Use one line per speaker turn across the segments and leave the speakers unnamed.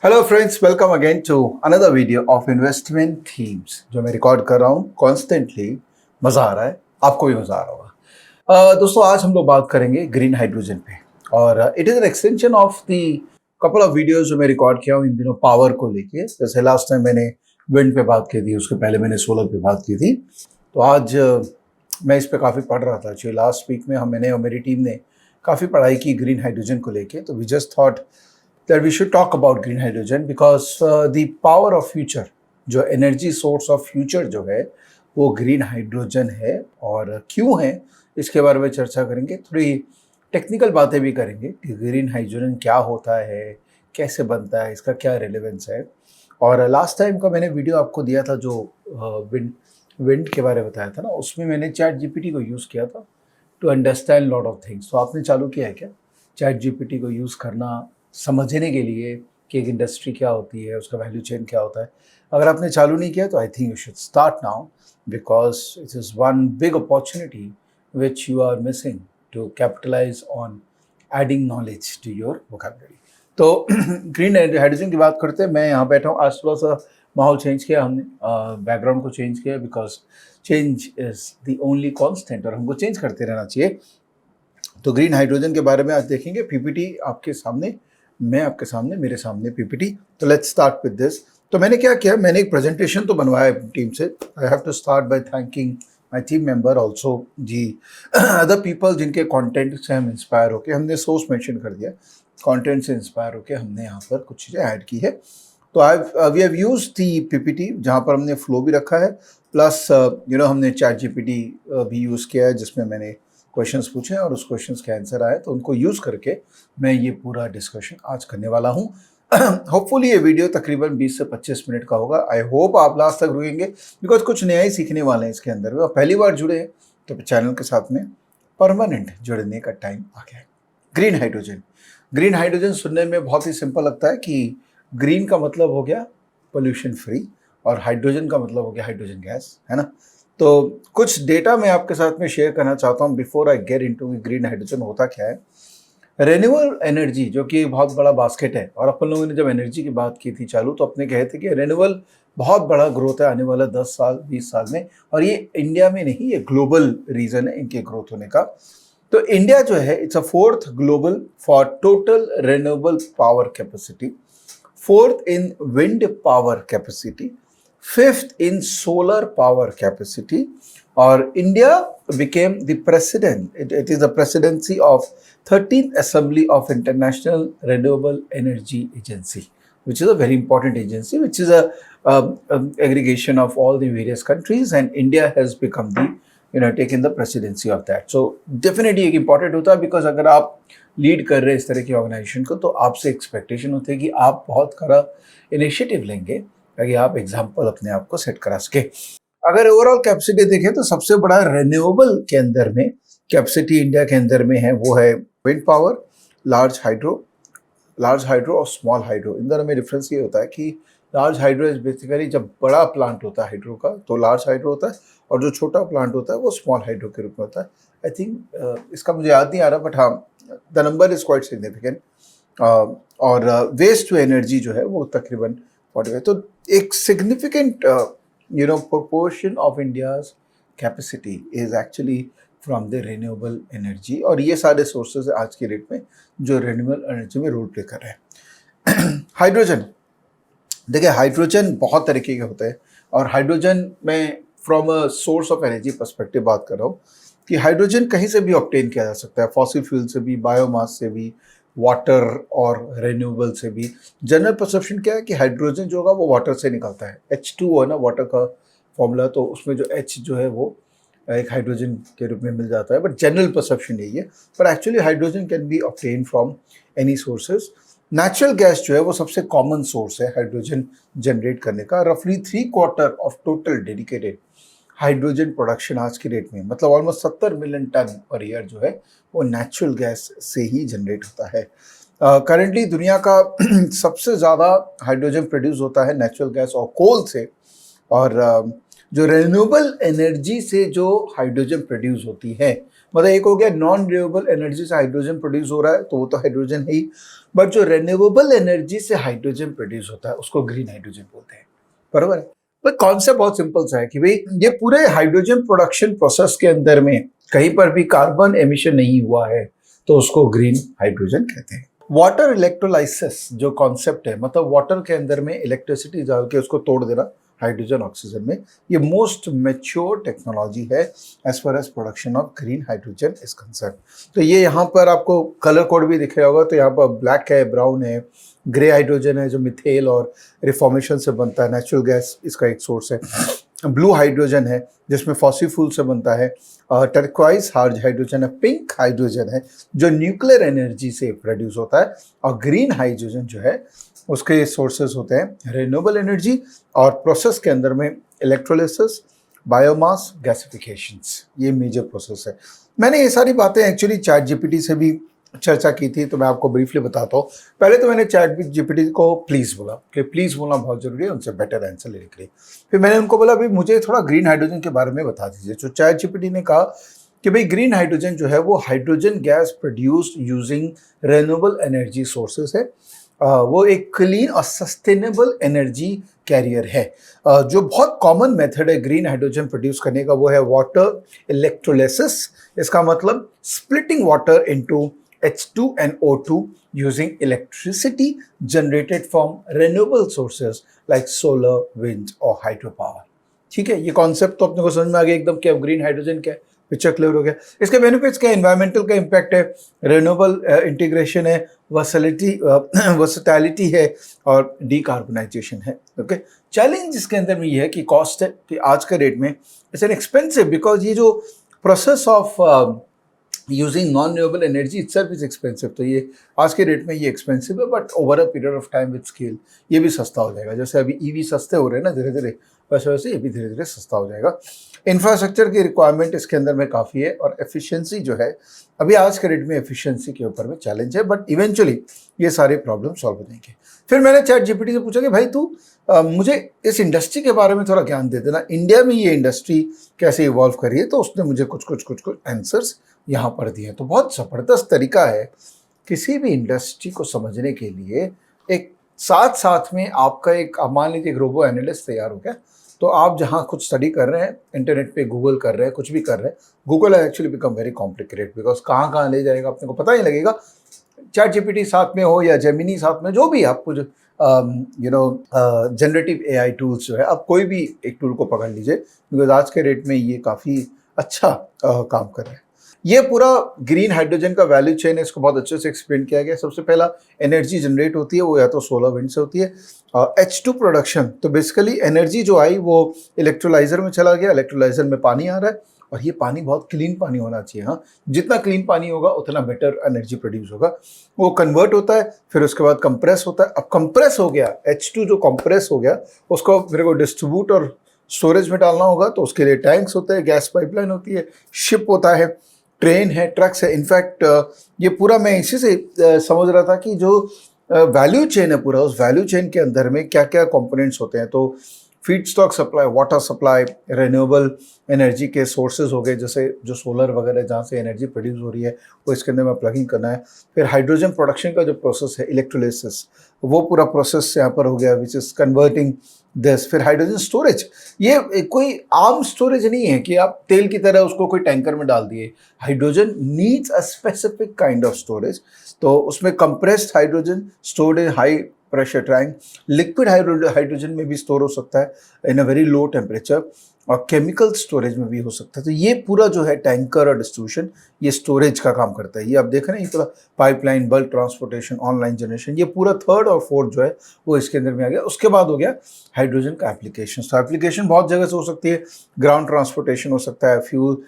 Hello friends, welcome again to another video of investment themes जो मैं record कर रहा हूँ कॉन्स्टेंटली। मज़ा आ रहा है, आपको भी मज़ा आ रहा होगा। दोस्तों, आज हम लोग बात करेंगे ग्रीन हाइड्रोजन पे और it is an extension of the couple of videos जो मैं रिकॉर्ड किया हूँ इन दिनों पावर को लेके। जैसे लास्ट टाइम मैंने विंड पे बात की थी, उसके पहले मैंने सोलर पे बात की थी। तो आज मैं इस पे काफ़ी पढ़ रहा था। एक्चुअली लास्ट वीक में मैंने और मेरी टीम ने काफ़ी पढ़ाई की ग्रीन हाइड्रोजन को लेके। तो we just thought that we should talk about green hydrogen because the power of future, जो एनर्जी सोर्स ऑफ फ्यूचर जो है वो ग्रीन हाइड्रोजन है। और क्यों है इसके बारे में चर्चा करेंगे, थोड़ी टेक्निकल बातें भी करेंगे कि ग्रीन हाइड्रोजन क्या होता है, कैसे बनता है, इसका क्या रिलेवेंस है। और लास्ट टाइम का मैंने वीडियो आपको दिया था जो विंड के बारे में बताया था ना, उसमें मैंने चैट जीपीटी को यूज़ किया था to understand lot of things. तो आपने चालू किया है क्या चैट जीपीटी को यूज़ करना समझने के लिए कि एक इंडस्ट्री क्या होती है, उसका वैल्यू चेन क्या होता है? अगर आपने चालू नहीं किया तो I think you should start now because it is one big opportunity which you are missing to capitalise on adding knowledge to your vocabulary. तो ग्रीन हाइड्रोजन की बात करते हैं। मैं यहाँ बैठा हूँ, आज थोड़ा सा माहौल चेंज किया हमने, बैकग्राउंड को चेंज किया because change is the only constant और हमको चेंज करते रहना चाहिए। तो ग्रीन हाइड्रोजन के बारे में आज देखेंगे। पीपीटी आपके सामने, मैं आपके सामने, मेरे सामने पीपीटी। तो लेट्स स्टार्ट विद दिस। तो मैंने क्या किया, मैंने एक प्रेजेंटेशन तो बनवाया टीम से। I have to start by thanking my team member also जी, अदर पीपल जिनके कंटेंट से हम इंस्पायर होके, हमने सोर्स मेंशन कर दिया, कंटेंट से इंस्पायर होके हमने यहाँ पर कुछ चीज़ें ऐड की है। तो we have used the PPT जहाँ पर हमने फ्लो भी रखा है, प्लस हमने चैट जीपीटी भी यूज़ किया है जिसमें मैंने क्वेश्चंस पूछे और उस क्वेश्चंस के आंसर आए। तो उनको यूज़ करके मैं ये पूरा डिस्कशन आज करने वाला हूँ। होपफुली ये वीडियो तकरीबन 20 से 25 मिनट का होगा। आई होप आप लास्ट तक रुकेंगे बिकॉज कुछ नया ही सीखने वाले हैं इसके अंदर। और पहली बार जुड़े हैं तो चैनल के साथ में परमानेंट जुड़ने का टाइम आ गया है। ग्रीन हाइड्रोजन, ग्रीन हाइड्रोजन सुनने में बहुत ही सिंपल लगता है कि ग्रीन का मतलब हो गया पोल्यूशन फ्री और हाइड्रोजन का मतलब हो गया हाइड्रोजन गैस, है ना। तो कुछ डेटा मैं आपके साथ में शेयर करना चाहता हूँ before I get into green hydrogen होता क्या है। रेन्यूएबल एनर्जी जो कि बहुत बड़ा बास्केट है, और अपन लोगों ने जब एनर्जी की बात की थी चालू तो अपने कहे थे कि रेन्यूएबल बहुत बड़ा ग्रोथ है आने वाला 10 साल 20 साल में, और ये इंडिया में नहीं, ये ग्लोबल रीजन है इनके ग्रोथ होने का। तो इंडिया जो है it's a fourth global for total renewable power capacity, fourth in wind power capacity, fifth in solar power capacity, or India became the president. It is the presidency of 13th Assembly of International Renewable Energy Agency, which is a very important agency, which is a aggregation of all the various countries, and India has become the taken the presidency of that. So definitely एक important होता है because अगर आप lead कर रहे हैं इस तरह की ऑर्गेनाइजेशन को तो आपसे एक्सपेक्टेशन होती है कि आप बहुत कड़ा इनिशिएटिव लेंगे ताकि आप एग्जाम्पल अपने आप को सेट करा सके। अगर ओवरऑल कैपेसिटी देखें तो सबसे बड़ा रेन्यूएबल के अंदर में कैपेसिटी इंडिया के अंदर में है वो है विंड पावर, लार्ज हाइड्रो और स्मॉल हाइड्रो। इन दोनों में डिफरेंस ये होता है कि लार्ज हाइड्रो इज बेसिकली जब बड़ा प्लांट होता है हाइड्रो का तो लार्ज हाइड्रो होता है, और जो छोटा प्लांट होता है वो स्मॉल हाइड्रो के रूप में होता है। आई थिंक इसका मुझे याद नहीं आ रहा, बट हाँ the number is quite significant. और वेस्ट टू एनर्जी जो है वो तकरीबन 45। तो एक significant proportion of India's capacity is actually from the renewable energy, और ये सारे सोर्सेज आज के डेट में जो रिन्यूएबल एनर्जी में रोल प्ले कर रहे हैं। हाइड्रोजन, देखिए हाइड्रोजन बहुत तरीके के होते हैं, और हाइड्रोजन में from a source of energy perspective बात कर रहा हूँ कि हाइड्रोजन कहीं से भी ऑब्टेन किया जा सकता है, फॉसिल फ्यूल से भी, बायोमास से भी, वाटर और रिन्यूएबल से भी। जनरल परसेप्शन क्या है कि हाइड्रोजन जो होगा वो वाटर से निकलता है, H2O है ना वाटर का फॉर्मूला, तो उसमें जो H जो है वो एक हाइड्रोजन के रूप में मिल जाता है, बट जनरल परसेप्शन यही है। But actually hydrogen can be obtain from any sources. Natural gas जो है वो सबसे कॉमन सोर्स है हाइड्रोजन जनरेट करने का। रफली 3/4 of total dedicated hydrogen production आज की डेट में, मतलब almost 70 million tonne per year जो है वो नेचुरल गैस से ही जनरेट होता है। करेंटली दुनिया का सबसे ज़्यादा हाइड्रोजन प्रोड्यूस होता है नेचुरल गैस और कोल से, और जो रिन्यूएबल एनर्जी से जो हाइड्रोजन प्रोड्यूस होती है मतलब एक हो गया नॉन रिन्यूएबल एनर्जी से हाइड्रोजन प्रोड्यूस हो रहा है तो वो तो हाइड्रोजन है ही, बट जो रिन्यूएबल एनर्जी से हाइड्रोजन प्रोड्यूस होता है उसको ग्रीन हाइड्रोजन बोलते हैं, बराबर है। पर कॉन्सेप्ट बहुत सिंपल सा है कि भाई ये पूरे हाइड्रोजन प्रोडक्शन प्रोसेस के अंदर में कहीं पर भी कार्बन एमिशन नहीं हुआ है तो उसको ग्रीन हाइड्रोजन कहते हैं। वाटर इलेक्ट्रोलाइसिस जो कॉन्सेप्ट है, मतलब वाटर के अंदर में इलेक्ट्रिसिटी डाल के उसको तोड़ देना हाइड्रोजन ऑक्सीजन में, ये मोस्ट मैच्योर टेक्नोलॉजी है as far as production of green hydrogen is concern. तो ये यहाँ पर आपको कलर कोड भी दिख रहा होगा, तो यहाँ पर ब्लैक है, ब्राउन है, ग्रे हाइड्रोजन है जो मिथेल और रिफॉर्मेशन से बनता है, नेचुरल गैस इसका एक सोर्स है। ब्लू हाइड्रोजन है जिसमें फॉसिल फ्यूल से बनता है। टर्क्वाइज हाइड्रोजन है, पिंक हाइड्रोजन है जो न्यूक्लियर एनर्जी से प्रोड्यूस होता है। और ग्रीन हाइड्रोजन जो है उसके सोर्सेज होते हैं रिन्यूएबल एनर्जी और प्रोसेस के अंदर में इलेक्ट्रोलिसिस, बायोमास, गैसिफिकेशंस, ये मेजर प्रोसेस है। मैंने ये सारी बातें एक्चुअली चैट जीपीटी से भी चर्चा की थी, तो मैं आपको ब्रीफली बताता हूँ। पहले तो मैंने चैट जीपीटी को प्लीज़ बोला कि प्लीज़ बोलना बहुत ज़रूरी है, उनसे बेटर आंसर लेने के लिए। फिर मैंने उनको बोला भाई मुझे थोड़ा ग्रीन हाइड्रोजन के बारे में बता दीजिए। तो चैट जीपीटी ने कहा कि भाई ग्रीन हाइड्रोजन जो है वो hydrogen gas produced using renewable energy sources है। वो एक क्लीन और सस्टेनेबल एनर्जी कैरियर है। जो बहुत कॉमन मेथड है ग्रीन हाइड्रोजन प्रोड्यूस करने का वो है वाटर इलेक्ट्रोलिसिस। इसका मतलब splitting water into H2 and O2 using electricity generated from renewable sources like solar, wind और hydropower। ठीक है, ये कॉन्सेप्ट तो अपने को समझ में आ गया एकदम कि अब ग्रीन हाइड्रोजन क्या है, पिक्चर क्लियर हो गया। इसके बेनिफिट्स क्या है, एनवायरमेंटल का इम्पैक्ट है, रिन्यूएबल इंटीग्रेशन है, वर्सटैलिटी है और डीकार्बोनाइजेशन है। ओके, चैलेंज इसके अंदर में ये है कि कॉस्ट है कि आज के रेट में इट्स एन एक्सपेंसिव, बिकॉज ये जो process of using non renewable energy itself is expensive. तो ये आज के रेट में ये एक्सपेंसिव है, but over a period of time with scale ये भी सस्ता हो जाएगा। जैसे अभी ईवी सस्ते हो रहे हैं ना धीरे धीरे, वैसे वैसे ये भी धीरे धीरे सस्ता हो जाएगा। इंफ्रास्ट्रक्चर की रिक्वायरमेंट इसके अंदर में काफ़ी है और एफिशिएंसी जो है अभी आज के रेट में एफिशिएंसी के ऊपर में चैलेंज है, बट इवेंचुअली ये सारे प्रॉब्लम सॉल्व हो जाएंगे। फिर मैंने चैट जीपीटी से पूछा कि भाई तू मुझे इस इंडस्ट्री के बारे में थोड़ा ज्ञान दे देना, इंडिया में ये इंडस्ट्री कैसे इवॉल्व कर रही है। तो उसने मुझे कुछ आंसर्स यहाँ पर दिए। तो बहुत ज़बरदस्त तरीका है किसी भी इंडस्ट्री को समझने के लिए। एक साथ साथ में आपका एक, मान लीजिए एक रोबो एनालिस्ट तैयार हो गया, तो आप जहाँ कुछ स्टडी कर रहे हैं, इंटरनेट पे गूगल कर रहे हैं, कुछ भी कर रहे हैं, Google has actually become very complicated, because कहाँ कहाँ ले जाएगा अपने को पता ही लगेगा। चैट जीपीटी साथ में हो या जेमिनी साथ में, जो भी आपको जो जनरेटिव एआई टूल्स जो है, आप कोई भी एक टूल को पकड़ लीजिए, बिकॉज आज के रेट में ये काफ़ी अच्छा काम कर रहा है। ये पूरा ग्रीन हाइड्रोजन का वैल्यू चेन है, इसको बहुत अच्छे से एक्सप्लेन किया गया। सबसे पहला एनर्जी जनरेट होती है वो या तो सोलर विंड से होती है। H2 प्रोडक्शन, तो बेसिकली एनर्जी जो आई वो इलेक्ट्रोलाइजर में चला गया, इलेक्ट्रोलाइजर में पानी आ रहा है और ये पानी बहुत क्लीन पानी होना चाहिए। हाँ, जितना क्लीन पानी होगा उतना बेटर एनर्जी प्रोड्यूस होगा। वो कन्वर्ट होता है, फिर उसके बाद कंप्रेस होता है। अब कंप्रेस हो गया, H2 जो कंप्रेस हो गया उसको फिर को डिस्ट्रीब्यूट और स्टोरेज में डालना होगा, तो उसके लिए टैंक्स होते हैं, गैस पाइपलाइन होती है, शिप होता है, ट्रेन है, ट्रक्स है। इनफैक्ट ये पूरा मैं इसी से समझ रहा था कि जो वैल्यू चेन है पूरा, उस वैल्यू चेन के अंदर में क्या क्या कंपोनेंट्स होते हैं। तो feed stock supply, water supply, renewable energy के सोर्सेज हो गए, जैसे जो सोलर वगैरह जहाँ से एनर्जी प्रोड्यूस हो रही है वो इसके अंदर में प्लगिंग करना है। फिर हाइड्रोजन प्रोडक्शन का जो प्रोसेस है इलेक्ट्रोलिसिस, वो पूरा प्रोसेस यहाँ पर हो गया, विच इज़ कन्वर्टिंग दिस। फिर हाइड्रोजन स्टोरेज, ये कोई आम स्टोरेज नहीं है कि आप तेल की तरह उसको कोई टैंकर में डाल दिए। Hydrogen needs a specific kind of storage, तो उसमें compressed hydrogen stored in high pressure tank, liquid hydrogen में भी स्टोर हो सकता है इन अ वेरी लो टेम्परेचर, और केमिकल स्टोरेज में भी हो सकता है। तो ये पूरा जो है टैंकर और डिस्ट्रीब्यूशन, ये स्टोरेज का काम करता है। ये आप देख रहे हैं, ये पूरा pipeline, bulk transportation, online generation, ये पूरा थर्ड और फोर्थ जो है वो इसके अंदर में आ गया। उसके बाद हो गया हाइड्रोजन का एप्लीकेशन। तो एप्लीकेशन बहुत जगह से हो सकती है, ग्राउंड ट्रांसपोर्टेशन हो सकता है, फ्यूल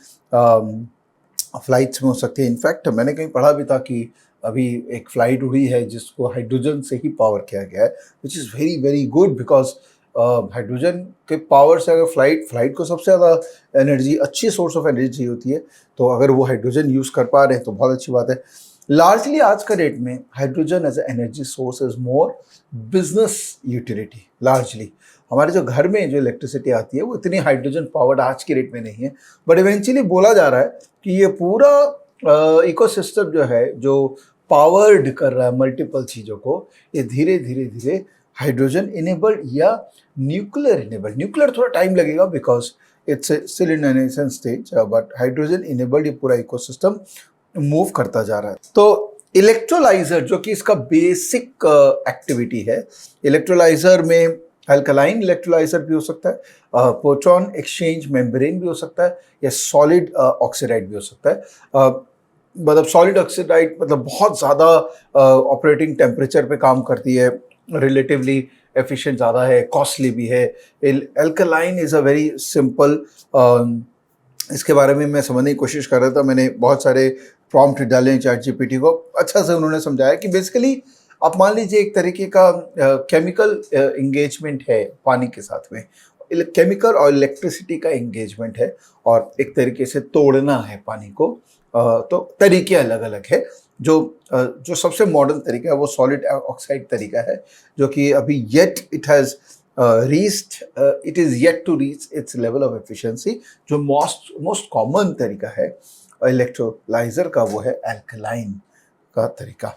फ्लाइट्स में हो सकती है। इनफैक्ट मैंने कहीं पढ़ा भी था कि अभी एक फ़्लाइट उड़ी है जिसको हाइड्रोजन से ही पावर किया गया है, which is very very good, because hydrogen के पावर से अगर फ्लाइट को सबसे ज़्यादा एनर्जी, अच्छी सोर्स ऑफ एनर्जी चाहिए होती है, तो अगर वो हाइड्रोजन यूज़ कर पा रहे हैं तो बहुत अच्छी बात है। लार्जली आज का डेट में hydrogen as a energy source is more business utility largely. हमारे जो घर में जो इलेक्ट्रिसिटी आती है वो इतनी हाइड्रोजन पावर्ड आज की डेट में नहीं है, बट इवेंचुअली बोला जा रहा है कि ये पूरा इकोसिस्टम जो है, जो पावर्ड कर रहा है मल्टीपल चीज़ों को, ये धीरे धीरे धीरे हाइड्रोजन इनेबल्ड या न्यूक्लियर इनेबल्ड, न्यूक्लियर थोड़ा टाइम लगेगा because it's still in nascent stage, but hydrogen enabled ये पूरा इकोसिस्टम मूव करता जा रहा है। तो इलेक्ट्रोलाइजर जो कि इसका बेसिक एक्टिविटी है, इलेक्ट्रोलाइजर में अल्कलाइन इलेक्ट्रोलाइजर भी हो सकता है, प्रोटॉन एक्सचेंज मेम्ब्रेन भी हो सकता है, या सॉलिड ऑक्सीडाइड भी हो सकता है। मतलब सॉलिड ऑक्सीडाइड मतलब बहुत ज़्यादा ऑपरेटिंग टेम्परेचर पे काम करती है, रिलेटिवली एफिशिएंट ज़्यादा है, कॉस्टली भी है। Alkaline is a very simple, इसके बारे में मैं समझने की कोशिश कर रहा था, मैंने बहुत सारे प्रॉम्प्ट डाले चैट जीपीटी को, अच्छा से उन्होंने समझाया कि बेसिकली आप मान लीजिए एक तरीके का केमिकल एंगेजमेंट है पानी के साथ में, केमिकल और इलेक्ट्रिसिटी का एंगेजमेंट है, और एक तरीके से तोड़ना है पानी को। तो तरीके अलग अलग है। जो सबसे मॉडर्न तरीका है वो सॉलिड ऑक्साइड तरीका है, जो कि अभी it is yet to reach its level of efficiency. जो मोस्ट कॉमन तरीका है इलेक्ट्रोलाइजर का वो है अल्कलाइन का तरीका।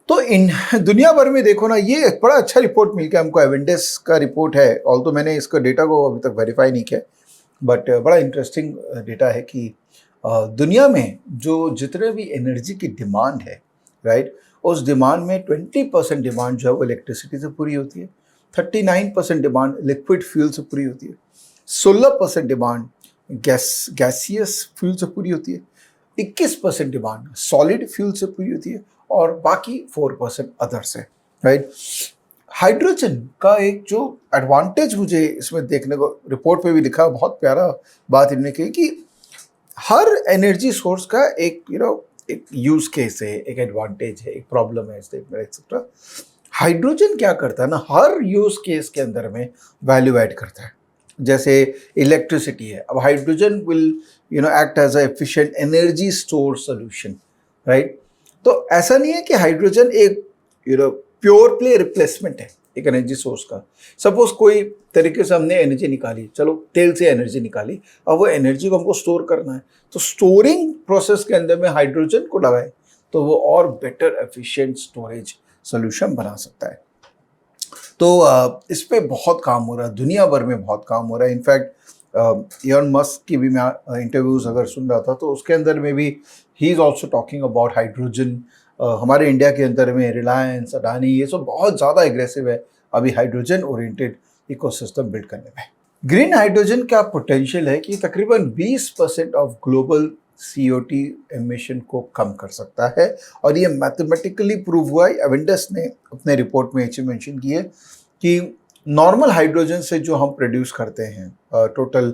तो इन दुनिया भर में देखो ना, ये एक बड़ा अच्छा रिपोर्ट मिल गया हमको, एवेंडेस का रिपोर्ट है, ऑल तो मैंने इसका डेटा को अभी तक वेरीफाई नहीं किया, बट बड़ा इंटरेस्टिंग डेटा है कि दुनिया में जो जितने भी एनर्जी की डिमांड है, राइट, उस डिमांड में 20% डिमांड जो है वो इलेक्ट्रिसिटी से पूरी होती है, 39% डिमांड लिक्विड फ्यूल से पूरी होती है, 16% डिमांड गैसियस फ्यूल से पूरी होती है, 21% डिमांड सॉलिड फ्यूल से पूरी होती है, और बाकी 4% अदर से, राइट। हाइड्रोजन का एक जो एडवांटेज मुझे इसमें देखने को रिपोर्ट पे भी लिखा, बहुत प्यारा बात इन्होंने कही कि हर एनर्जी सोर्स का एक एक यूज केस है, एक एडवांटेज है, एक प्रॉब्लम है, एक्सेट्रा। हाइड्रोजन क्या करता है ना, हर यूज केस के अंदर में वैल्यू ऐड करता है। जैसे इलेक्ट्रिसिटी है, अब hydrogen will act as a efficient energy store solution, right. तो ऐसा नहीं है कि हाइड्रोजन एक प्योर प्ले रिप्लेसमेंट है एक एनर्जी सोर्स का। सपोज कोई तरीके से हमने एनर्जी निकाली, चलो तेल से एनर्जी निकाली, अब वो एनर्जी को हमको स्टोर करना है, तो स्टोरिंग प्रोसेस के अंदर में हाइड्रोजन को लगाए तो वो और बेटर एफिशिएंट स्टोरेज सोल्यूशन बना सकता है। तो इस पे बहुत काम हो रहा है, दुनिया भर में बहुत काम हो रहा है। इनफैक्ट इलॉन मस्क की भी मैं इंटरव्यूज अगर सुन रहा था तो उसके अंदर में भी he is also talking about hydrogen. हमारे इंडिया के अंदर में रिलायंस, अडानी, ये सब बहुत ज़्यादा एग्रेसिव है अभी हाइड्रोजन ओरिएंटेड इकोसिस्टम बिल्ड करने में। ग्रीन हाइड्रोजन का पोटेंशियल है कि तकरीबन 20% ऑफ ग्लोबल CO2 एमिशन को कम कर सकता है, और ये मैथमेटिकली प्रूव हुआ है। एवेंडस ने अपने रिपोर्ट में ये चीज़ मेंशन की है कि नॉर्मल हाइड्रोजन से जो हम प्रोड्यूस करते हैं टोटल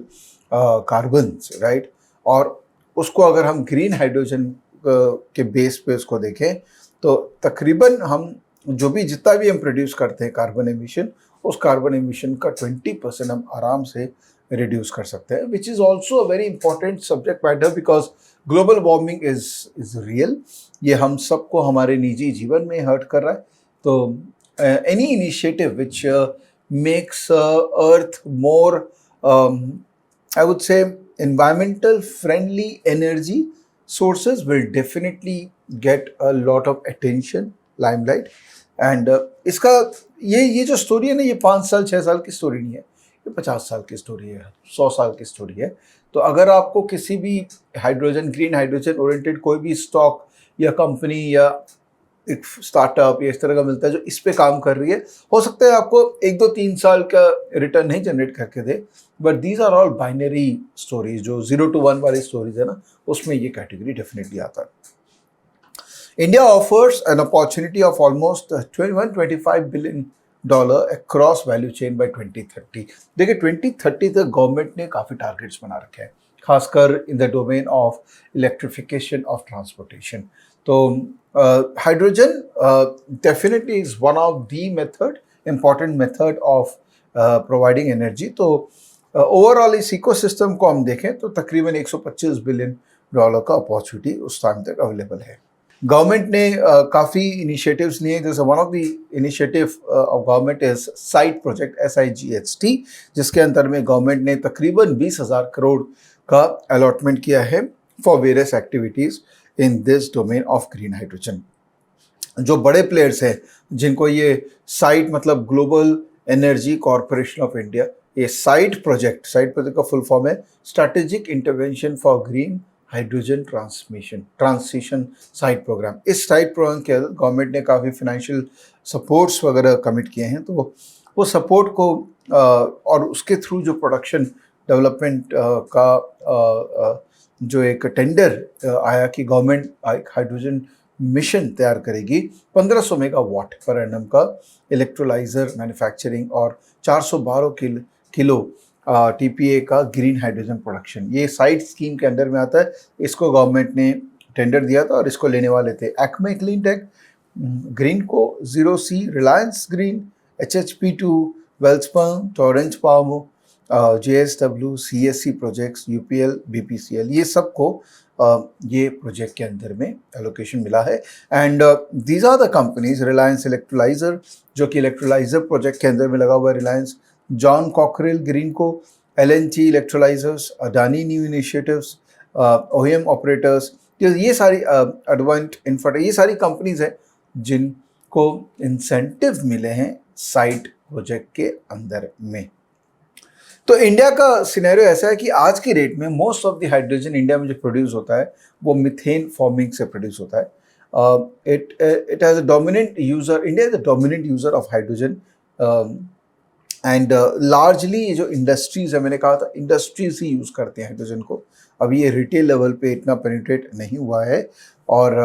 कार्बन, राइट, और उसको अगर हम ग्रीन हाइड्रोजन के बेस पे उसको देखें तो तकरीबन हम जो भी जितना भी हम प्रोड्यूस करते हैं कार्बन एमिशन, उस कार्बन एमिशन का 20% हम आराम से रिड्यूस कर सकते हैं, which is also a very important subject matter because global warming is real. ये हम सबको हमारे निजी जीवन में हर्ट कर रहा है। तो any initiative which makes earth more I would say environmental friendly energy sources will definitely get a lot of attention, limelight, and इसका ये जो स्टोरी है ना, ये 5 साल 6 साल की स्टोरी नहीं है, ये 50 साल की स्टोरी है, 100 साल की स्टोरी है। तो अगर आपको किसी भी हाइड्रोजन, ग्रीन हाइड्रोजन ओरिएंटेड कोई भी स्टॉक या कंपनी या एक स्टार्टअप या इस तरह का मिलता है जो इस पे काम कर रही है, हो सकता है आपको 1 2 3 साल का रिटर्न नहीं जनरेट करके दे, but these are all binary stories. जो 0 to 1 वाली स्टोरीज है ना, उसमें ये कैटेगरी डेफिनेटली आता है। India offers an opportunity of almost $21-25 billion across value chain by 2030। देखिए 2030 तक गवर्नमेंट ने काफ़ी टारगेट्स बना रखे हैं, खासकर in the domain of electrification of transportation. तो hydrogen definitely is one of the important method of providing energy. तो ओवरऑल इस इकोसिस्टम को हम देखें तो तकरीबन $125 बिलियन का अपॉर्चुनिटी उस टाइम तक अवेलेबल है। गवर्नमेंट ने काफ़ी इनिशिएटिव्स लिए, जैसे one of the initiative of government is site project SIGHT, जिसके अंदर में गवर्नमेंट ने तकरीबन 20,000 करोड़ का अलॉटमेंट किया है for various activities in this domain of green hydrogen. जो बड़े प्लेयर्स हैं जिनको ये साइट मतलब global energy corporation of India, ये साइट प्रोजेक्ट का फुल फॉर्म है strategic intervention for green hydrogen transition SIGHT programme. इस साइट प्रोग्राम के गवर्नमेंट ने काफ़ी फाइनेंशियल सपोर्ट्स वगैरह कमिट किए हैं, तो वो सपोर्ट को और उसके थ्रू जो प्रोडक्शन डेवलपमेंट का जो एक टेंडर आया कि गवर्नमेंट हाइड्रोजन मिशन तैयार करेगी 1500 मेगावाट पर एनम का इलेक्ट्रोलाइजर मैन्युफैक्चरिंग और 412 किलो TPA का ग्रीन हाइड्रोजन प्रोडक्शन। ये साइट स्कीम के अंडर में आता है। इसको गवर्नमेंट ने टेंडर दिया था और इसको लेने वाले थे एक्मे क्लीन टेक, ग्रीन को, 0C, Reliance green, HHP2, Welspun, Torrent power, JSW, CSC projects, UPL, BPCL, ये सबको ये प्रोजेक्ट के अंदर में एलोकेशन मिला है। And these are the companies, Reliance electrolyser जो कि इलेक्ट्रोलाइजर प्रोजेक्ट के अंदर में लगा हुआ है, रिलायंस, जॉन कॉकरेल ग्रीन को, LNT electrolysers, Adani new initiatives, OEM operators, ये सारी एडवांट इंफ्रा, ये सारी कंपनीज हैं जिनको इंसेंटिव मिले हैं साइट प्रोजेक्ट के अंदर में। तो इंडिया का सिनेरियो ऐसा है कि आज की डेट में most of the hydrogen India में जो प्रोड्यूस होता है वो मिथेन फॉर्मिंग से प्रोड्यूस होता है। It has a dominant user, India is the dominant user of hydrogen and largely ये जो इंडस्ट्रीज़ है, मैंने कहा था इंडस्ट्रीज ही यूज़ करते हैं हाइड्रोजन को। अभी ये रिटेल लेवल पे इतना पेनिट्रेट नहीं हुआ है। और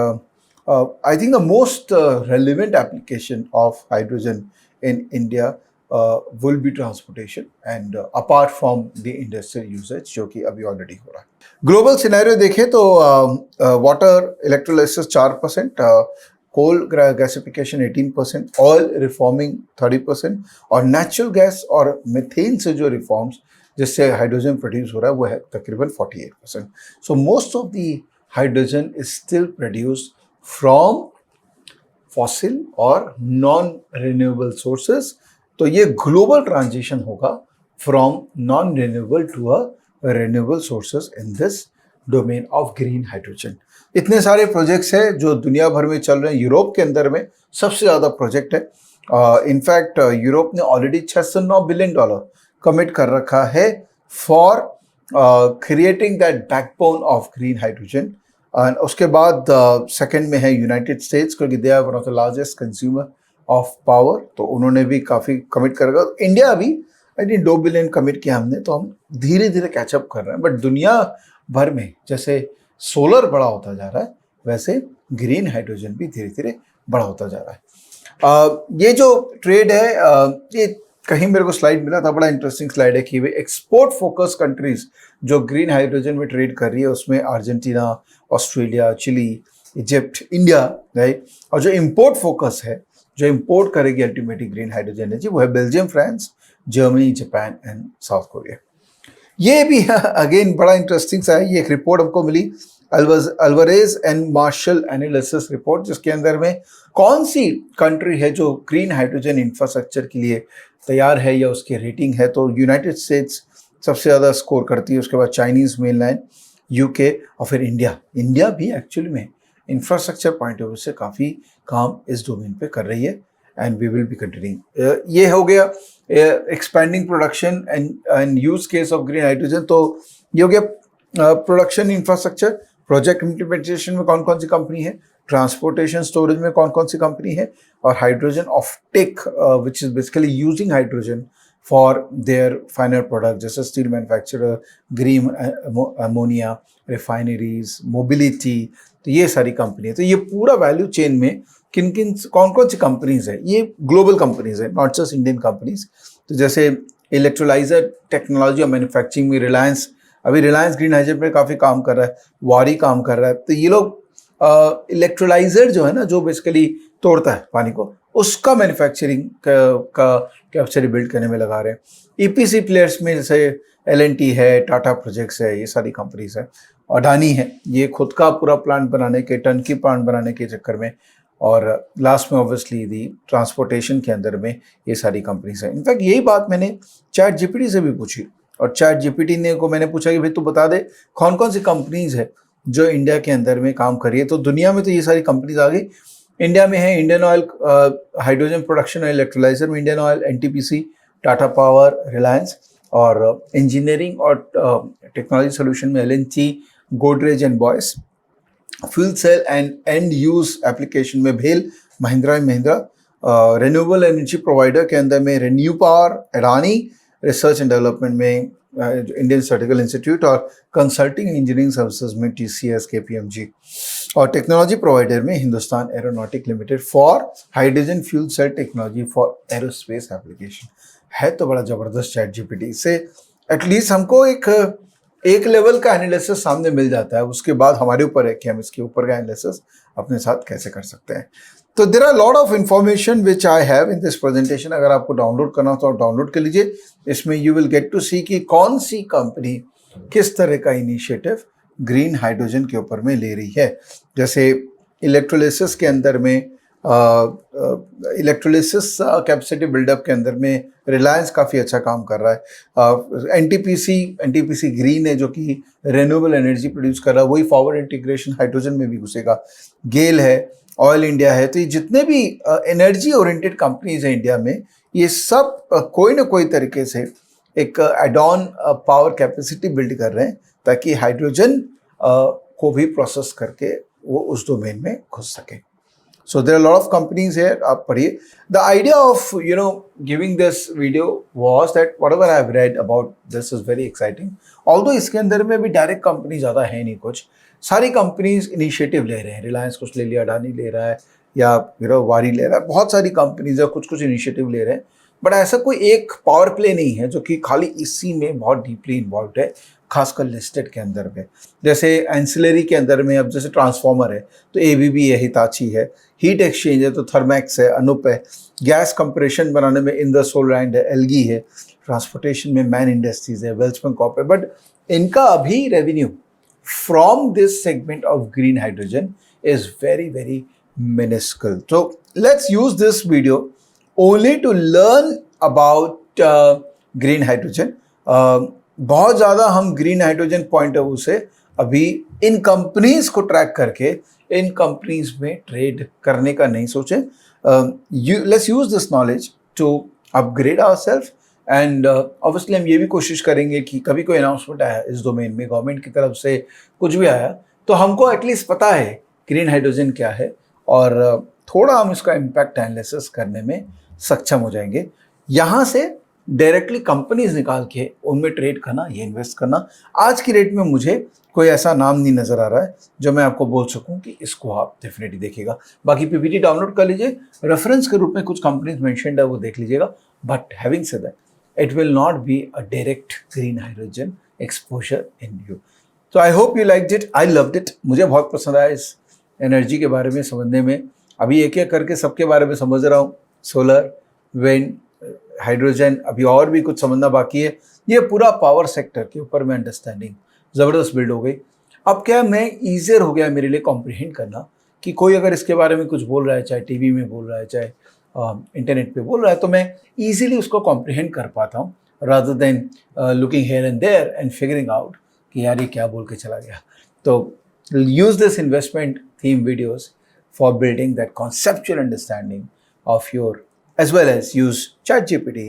I think the most relevant application of hydrogen in India will be transportation and apart from the industrial usage जो कि अभी ऑलरेडी हो रहा है। ग्लोबल सिनेरियो देखें तो water electrolysis 4%, coal gasification 18%, oil reforming 30% और नेचुरल गैस और मिथेन से जो रिफॉर्म्स जिससे हाइड्रोजन प्रोड्यूस हो रहा है वो है तकरीबन 48%। So most of the hydrogen is still produced from fossil और नॉन रिन्यूएबल सोर्सेज। तो ये ग्लोबल ट्रांजिशन होगा from non renewable to a renewable sources in this domain of green hydrogen. इतने सारे प्रोजेक्ट्स हैं जो दुनिया भर में चल रहे हैं। यूरोप के अंदर में सबसे ज़्यादा प्रोजेक्ट है। इनफैक्ट यूरोप ने ऑलरेडी $609 बिलियन कमिट कर रखा है for creating that backbone of green hydrogen. And उसके बाद सेकंड में है यूनाइटेड स्टेट्स, क्योंकि they are one of the largest consumer of power, तो उन्होंने भी काफ़ी कमिट करेगा। इंडिया भी आई थिंक 2 बिलियन कमिट किया हमने, तो हम धीरे धीरे कैचअप कर रहे हैं। बट दुनिया भर में जैसे सोलर बड़ा होता जा रहा है वैसे ग्रीन हाइड्रोजन भी धीरे धीरे बड़ा होता जा रहा है। ये जो ट्रेड है, ये कहीं मेरे को स्लाइड मिला था, बड़ा इंटरेस्टिंग स्लाइड है कि वे एक्सपोर्ट फोकस कंट्रीज जो ग्रीन हाइड्रोजन में ट्रेड कर रही है उसमें Argentina, Australia, Chile, Egypt, India, right. और जो इम्पोर्ट फोकस है, जो इम्पोर्ट करेगी अल्टीमेटली ग्रीन हाइड्रोजन एनर्जी, वो है Belgium, France, Germany, Japan and south Korea. ये भी अगेन बड़ा इंटरेस्टिंग सा है। ये एक रिपोर्ट हमको मिली, Alvarez and Marsal analysis report, जिसके अंदर में कौन सी कंट्री है जो ग्रीन हाइड्रोजन इंफ्रास्ट्रक्चर के लिए तैयार है या उसकी रेटिंग है। तो यूनाइटेड स्टेट्स सबसे ज़्यादा स्कोर करती है, उसके बाद चाइनीज़ मेनलैंड, UK और फिर इंडिया। इंडिया भी एक्चुअली में इंफ्रास्ट्रक्चर पॉइंट ऑफ व्यू से काफ़ी काम इस डोमेन पे कर रही है and we will be continuing. ये हो गया expanding production and use case of green hydrogen. तो ये हो गया प्रोडक्शन इंफ्रास्ट्रक्चर। प्रोजेक्ट इम्प्लीमेंटेशन में कौन कौन सी कंपनी है, ट्रांसपोर्टेशन स्टोरेज में कौन कौन सी कंपनी है, और hydrogen offtake which is basically using hydrogen for their final product, जैसे steel manufacturer, green ammonia, refineries, mobility, तो ये सारी कंपनी है। तो ये पूरा वैल्यू चेन में किन किन कौन कौन सी कंपनीज है, ये ग्लोबल कंपनीज है, नॉट जस्ट इंडियन कंपनीज। तो जैसे इलेक्ट्रोलाइजर टेक्नोलॉजी और मैन्युफैक्चरिंग में रिलायंस, अभी रिलायंस ग्रीन हाइड्रोजन पे काफ़ी काम कर रहा है, वारी काम कर रहा है। तो ये लोग इलेक्ट्रोलाइजर जो है ना, जो बेसिकली तोड़ता है पानी को, उसका मैन्युफैक्चरिंग का कैपेसिटी बिल्ड करने में लगा रहे हैं। EPC प्लेयर्स में जैसे LNT है, टाटा प्रोजेक्ट्स है, ये सारी कंपनीज है। अडानी है, ये खुद का पूरा प्लांट बनाने के, टर्की प्लांट बनाने के चक्कर में, और लास्ट में ऑब्वियसली दी ट्रांसपोर्टेशन के अंदर में ये सारी कंपनीज हैं। इनफैक्ट यही बात मैंने चैट जीपीटी से भी पूछी, और चैट जीपीटी ने को मैंने पूछा कि भाई तू बता दे कौन कौन सी कंपनीज है जो इंडिया के अंदर में काम कर रही है। तो दुनिया में तो ये सारी कंपनीज आ गई। इंडिया में है इंडियन ऑयल हाइड्रोजन प्रोडक्शन और इलेक्ट्रोलाइजर में Indian oil, NTPC, Tata power, Reliance, और इंजीनियरिंग और टेक्नोलॉजी सोल्यूशन में LNT, Godrej and Boyce, fuel cell and end use application में भेल, Mahindra and Mahindra, renewable energy provider के अंदर में ReNew power, Adani, research and development में इंडियन सर्टिकल इंस्टीट्यूट, और कंसल्टिंग इंजीनियरिंग सर्विसेज में टीसीएस, केपीएमजी, और टेक्नोलॉजी प्रोवाइडर में Hindustan aeronautic limited for hydrogen fuel cell technology for aerospace application. है तो बड़ा जबरदस्त चैट जीपीटी से एटलीस्ट हमको एक लेवल का एनालिसिस सामने मिल जाता है। उसके बाद हमारे ऊपर है कि हम इसके ऊपर का एनालिसिस अपने साथ कैसे कर सकते हैं। तो there are lot of information which I have in this presentation. अगर आपको डाउनलोड करना हो तो डाउनलोड कर लीजिए। इसमें यू विल गेट टू सी कि कौन सी कंपनी किस तरह का इनिशिएटिव ग्रीन हाइड्रोजन के ऊपर में ले रही है। जैसे इलेक्ट्रोलिसिस के अंदर में इलेक्ट्रोलिसिस कैपेसिटी बिल्डअप के अंदर में रिलायंस काफ़ी अच्छा काम कर रहा है। एनटीपीसी ग्रीन है जो कि रिन्यूएबल एनर्जी प्रोड्यूस कर रहा है, वही फॉरवर्ड इंटीग्रेशन हाइड्रोजन में भी घुसेगा। गेल है, ऑयल इंडिया है। तो ये जितने भी एनर्जी ओरिएंटेड कंपनीज हैं इंडिया में, ये सब कोई ना कोई तरीके से एक add on power capacity build कर रहे हैं ताकि हाइड्रोजन को भी प्रोसेस करके वो उस डोमेन में घुस सके। So there are a lot of companies here. आप पढ़िए. The idea of giving this video was that whatever I have read about this is very exciting. Although इसके अंदर में भी डायरेक्ट कंपनी ज़्यादा है नहीं, कुछ सारी कंपनीज इनिशिएटिव ले रहे हैं। रिलायंस कुछ ले लिया, अडानी ले रहा है, या वारी ले रहा है। बहुत सारी कंपनीज है, कुछ इनिशिएटिव ले रहे हैं। बट ऐसा कोई एक पावर प्ले नहीं है जो कि खाली इसी में बहुत डीपली इन्वॉल्व है, खासकर लिस्टेड के अंदर में। जैसे एंसिलरी के अंदर में अब जैसे ट्रांसफॉर्मर है तो एबीबी है, हिताची है, हीट एक्सचेंज है तो थर्मैक्स है, अनुप है, गैस कंप्रेशन बनाने में इंदरसोल है, एलगी है, ट्रांसपोर्टेशन में मैन इंडस्ट्रीज है, वेल्सपन कॉर्प है। बट इनका अभी revenue from this segment of green hydrogen is very very miniscule. So let's use this video only to learn about green hydrogen. बहुत ज़्यादा हम green hydrogen point of view से अभी इन companies को ट्रैक करके इन कंपनीज में ट्रेड करने का नहीं सोचें। Let's use this knowledge to upgrade ourself, and obviously हम ये भी कोशिश करेंगे कि कभी कोई अनाउंसमेंट आया इस डोमेन में, गवर्नमेंट की तरफ से कुछ भी आया, तो हमको एटलीस्ट पता है ग्रीन हाइड्रोजन क्या है, और थोड़ा हम इसका इम्पैक्ट एनालिसिस करने में सक्षम हो जाएंगे। यहाँ से डायरेक्टली कंपनीज निकाल के उनमें ट्रेड करना, ये इन्वेस्ट करना, आज की रेट में मुझे कोई ऐसा नाम नहीं नज़र आ रहा है जो मैं आपको बोल सकूं कि इसको आप डेफिनेटली देखिएगा। बाकी पीपीटी डाउनलोड कर लीजिए, रेफरेंस के रूप में कुछ कंपनीज मेंशन्ड है वो देख लीजिएगा। But having said that, it will not be a direct green hydrogen exposure in you. तो I hope you liked it, I loved it. मुझे बहुत पसंद आया इस एनर्जी के बारे में समझने में। अभी एक एक करके सबके बारे में समझ रहा हूँ, सोलर, विंड, हाइड्रोजन, अभी और भी कुछ समझना बाकी है। ये पूरा पावर सेक्टर के ऊपर में अंडरस्टैंडिंग ज़बरदस्त बिल्ड हो गई। अब क्या मैं ईजियर हो गया मेरे लिए कॉम्प्रिहेंड करना कि कोई अगर इसके बारे में कुछ बोल रहा है, चाहे टीवी में बोल रहा है, चाहे इंटरनेट पे बोल रहा है, तो मैं ईजिली उसको कॉम्प्रिहेंड कर पाता हूँ, rather than looking here and there and figuring out कि यार ये क्या बोल के चला गया। तो use this investment theme videos for building that conceptual understanding of your, as well as use ChatGPT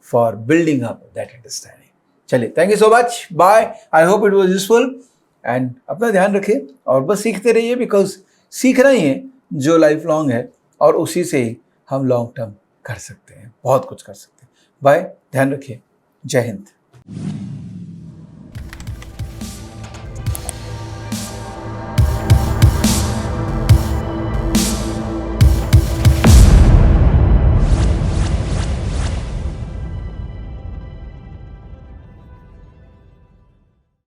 for building up that understanding. चलिए, thank you so much, bye, I hope it was useful, and अपना ध्यान रखिए और बस सीखते रहिए, because सीखना ही है जो लाइफ लॉन्ग है, और उसी से ही हम लॉन्ग टर्म कर सकते हैं, बहुत कुछ कर सकते हैं। बाय, ध्यान रखिए, जय हिंद।